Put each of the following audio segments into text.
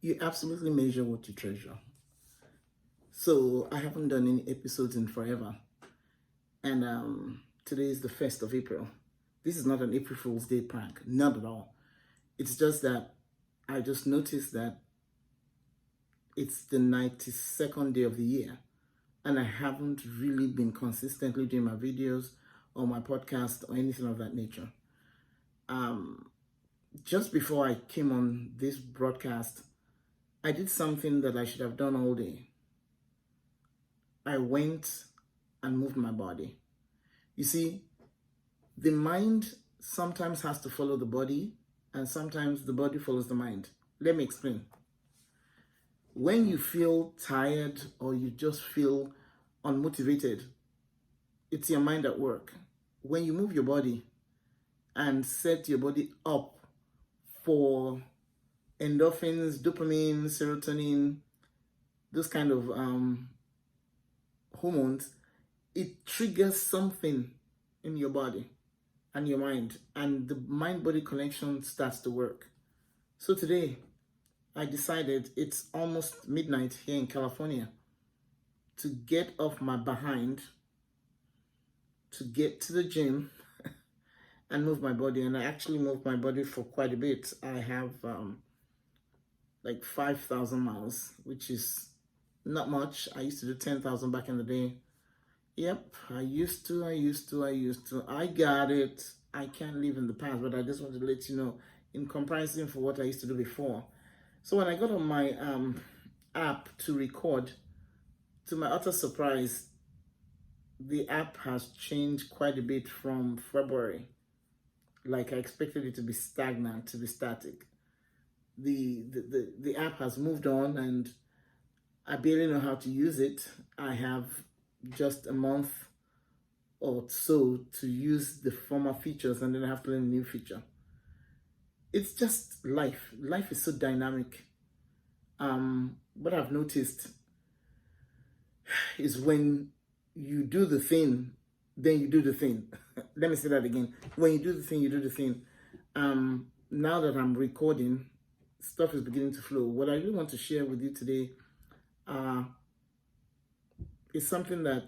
You absolutely measure what you treasure. So I haven't done any episodes in forever. And today is the 1st of April. This is not an April Fool's Day prank. Not at all. It's just that I just noticed that it's the 92nd day of the year. And I haven't really been consistently doing my videos or my podcast or anything of that nature. Just before I came on this broadcast, I did something that I should have done all day. I went and moved my body. You see, the mind sometimes has to follow the body, and sometimes the body follows the mind. Let me explain. When you feel tired or you just feel unmotivated, it's your mind at work. When you move your body and set your body up for endorphins, dopamine, serotonin, those kind of hormones, it triggers something in your body and your mind, and the mind-body connection starts to work. So today, I decided, it's almost midnight here in California, to get off my behind, to get to the gym and move my body. And I actually moved my body for quite a bit. I have like 5,000 miles, which is not much. I used to do 10,000 back in the day. Yep, I used to. I got it. I can't live in the past, but I just wanted to let you know, in comparison for what I used to do before. So when I got on my app to record, to my utter surprise, the app has changed quite a bit from February. Like, I expected it to be stagnant, to be static. The app has moved on, and I barely know how to use it. I have just a month or so to use the former features, and then I have to learn a new feature. It's just life. Life is so dynamic. What I've noticed is, when you do the thing, then you do the thing. Let me say that again. When you do the thing, you do the thing. Now that I'm recording, stuff is beginning to flow. What I really want to share with you today is something that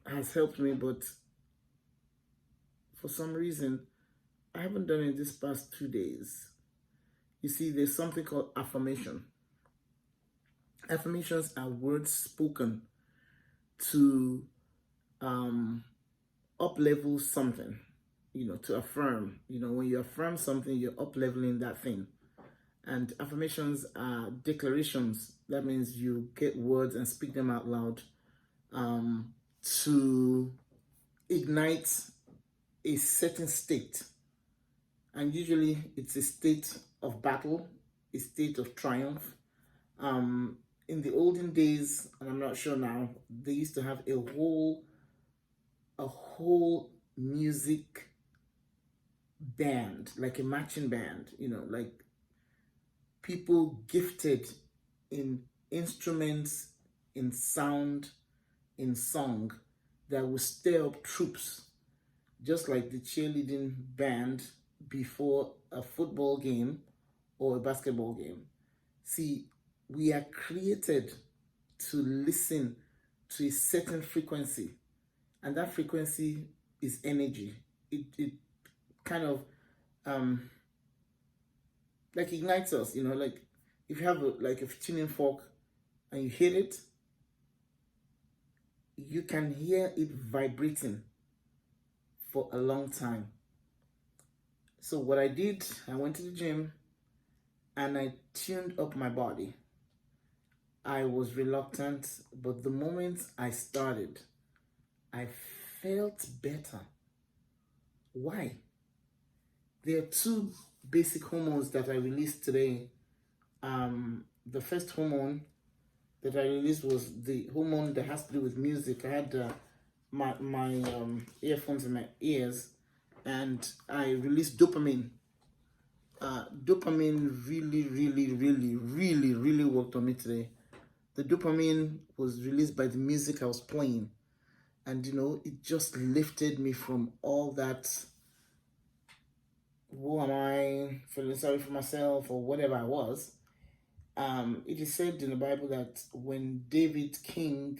has helped me, but for some reason, I haven't done it this past 2 days. You see, there's something called affirmation. Affirmations are words spoken to up-level something, to affirm. When you affirm something, you're up-leveling that thing. And affirmations are declarations. That means you get words and speak them out loud to ignite a certain state. And usually it's a state of battle, a state of triumph. In the olden days, and I'm not sure now, they used to have a whole music band, like a marching band, like people gifted in instruments, in sound, in song, that would stir up troops, just like the cheerleading band before a football game or a basketball game. See, we are created to listen to a certain frequency, and that frequency is energy. It kind of like ignites us, like if you have a tuning fork and you hit it, you can hear it vibrating for a long time. So what I did, I went to the gym and I tuned up my body. I was reluctant, but the moment I started, I felt better. Why? There are two basic hormones that I released today. The first hormone that I released was the hormone that has to do with music. I had my earphones in my ears, and I released dopamine. Dopamine really worked on me today. The dopamine was released by the music I was playing, and it just lifted me from all that, who am I, feeling sorry for myself or whatever I was, It is said in the Bible that when David king,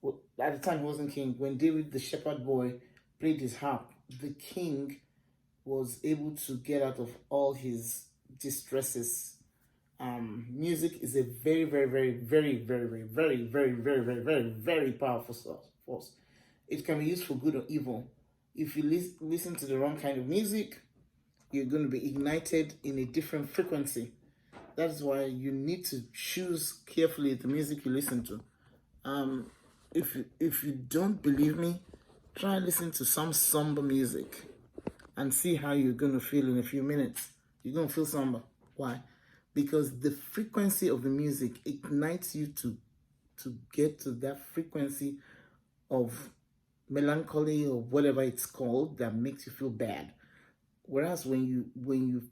well, at the time he wasn't king, when David the shepherd boy played his harp, the king was able to get out of all his distresses. Music is a very, very, very, very, very, very, very, very, very, very, very, very powerful force. It can be used for good or evil. If you listen to the wrong kind of music, you're going to be ignited in a different frequency. That's why you need to choose carefully the music you listen to. Um, if you don't believe me, try listen to some somber music and see how you're going to feel in a few minutes. You're going to feel somber. Why? Because the frequency of the music ignites you to get to that frequency of melancholy or whatever it's called that makes you feel bad. Whereas when you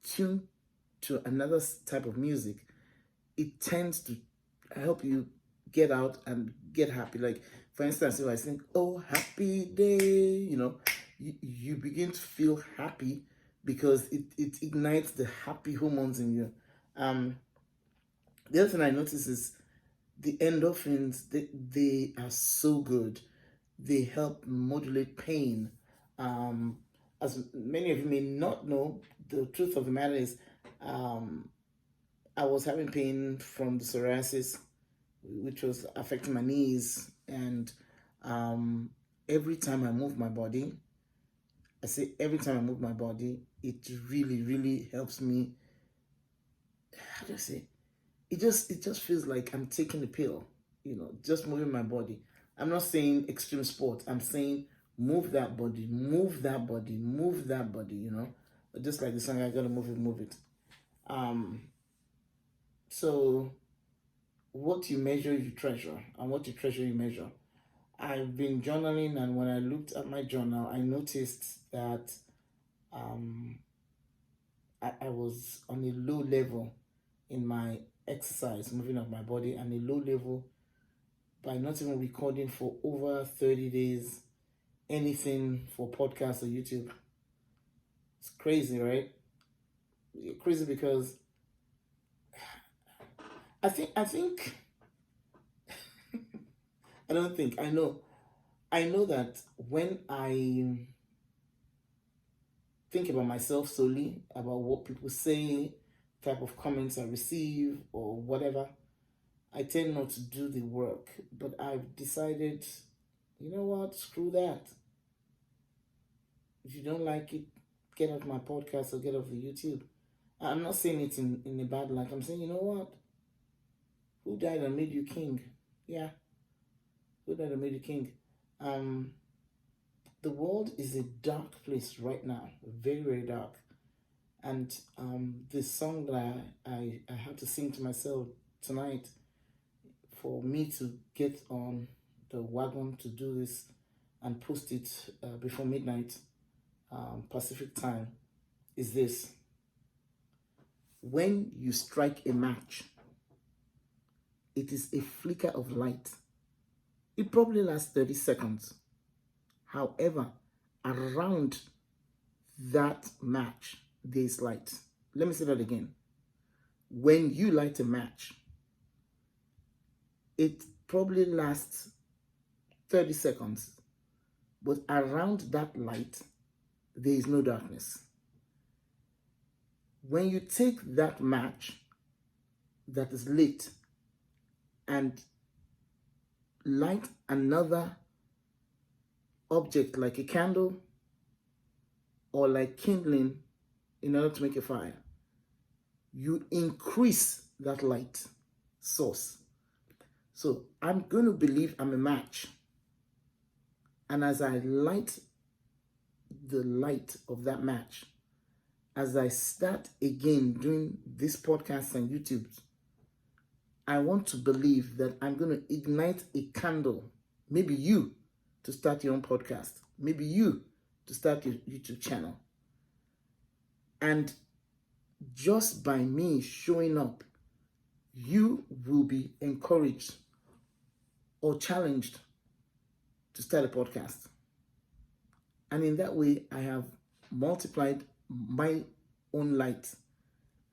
tune to another type of music, it tends to help you get out and get happy. Like, for instance, if I sing "Oh Happy Day," you begin to feel happy because it ignites the happy hormones in you. Um, the other thing I notice is the endorphins. They are so good. They help modulate pain. Um, as many of you may not know, the truth of the matter is, um, I was having pain from the psoriasis, which was affecting my knees, and um, every time I move my body, I say every time I move my body, it really, really helps me. How do I say? It just feels like I'm taking a pill, just moving my body. I'm not saying extreme sport. I'm saying move that body, move that body, move that body. Just like the song, I gotta move it, move it. Um, so what you measure, you treasure, and what you treasure, you measure. I've been journaling, and when I looked at my journal, I noticed that um, I was on a low level in my exercise, moving up my body, and a low level by not even recording for over 30 days anything for podcast or YouTube. It's crazy, right? Crazy because I think I don't think I know that when I think about myself solely, about what people say, type of comments I receive, or whatever, I tend not to do the work. But I've decided, you know what, screw that. If you don't like it, get off my podcast or get off the YouTube. I'm not saying it in a bad light. I'm saying, you know what? Who died and made you king? Yeah, who died and made you king? Um, the world is a dark place right now, very, very dark. And the song that I had to sing to myself tonight for me to get on the wagon to do this and post it before midnight Pacific time is this: when you strike a match, it is a flicker of light. It probably lasts 30 seconds. However, around that match, there is light. Let me say that again. When you light a match, it probably lasts 30 seconds, but around that light, there is no darkness. When you take that match that is lit and light another object like a candle or like kindling in order to make a fire, you increase that light source. So I'm going to believe I'm a match. And as I light the light of that match, as I start again doing this podcast and YouTube, I want to believe that I'm going to ignite a candle. Maybe you to start your own podcast. Maybe you to start your YouTube channel. And just by me showing up, you will be encouraged or challenged to start a podcast. And in that way, I have multiplied my own light.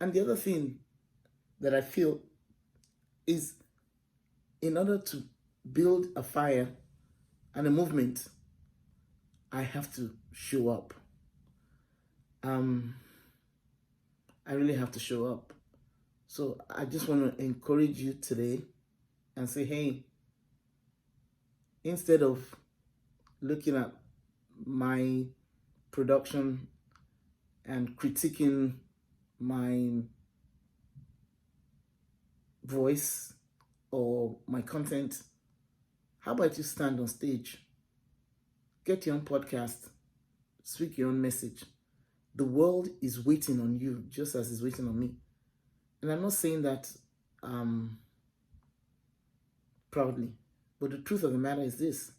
And the other thing that I feel is, in order to build a fire and a movement, I have to show up. I really have to show up. So I just want to encourage you today and say, hey, instead of looking at my production and critiquing my voice or my content, how about you stand on stage, get your own podcast, speak your own message? The world is waiting on you just as it's waiting on me. And I'm not saying that proudly, but the truth of the matter is this: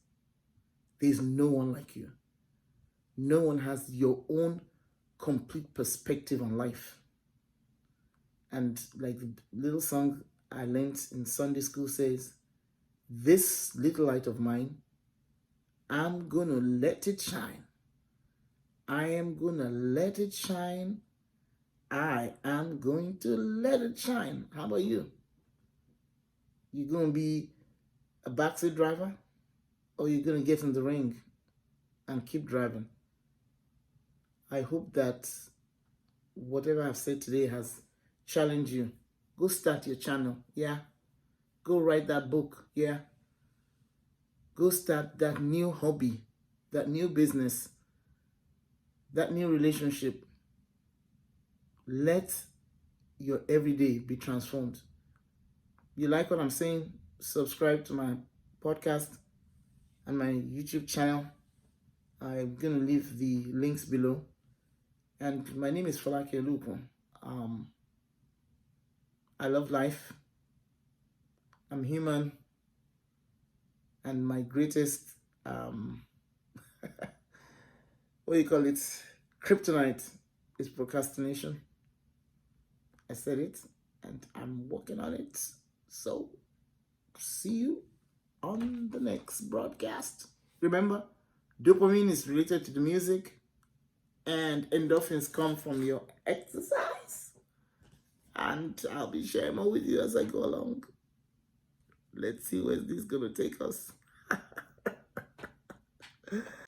there's no one like you. No one has your own complete perspective on life. And like the little song I learned in Sunday school says, this little light of mine, I'm gonna let it shine. I am gonna let it shine. I am going to let it shine. How about you? You gonna be a backseat driver, or you gonna get in the ring and keep driving? I hope that whatever I've said today has challenged you. Go start your channel, yeah. Go write that book, yeah. Go start that new hobby, that new business, that new relationship. Let your everyday be transformed. You like what I'm saying? Subscribe to my podcast and my YouTube channel. I'm going to leave the links below. And my name is Falake Lupo. I love life. I'm human. And my greatest, what do you call it? Kryptonite is procrastination. I said it, and I'm working on it. So, see you on the next broadcast. Remember, dopamine is related to the music, and endorphins come from your exercise. And I'll be sharing more with you as I go along. Let's see where this is going to take us.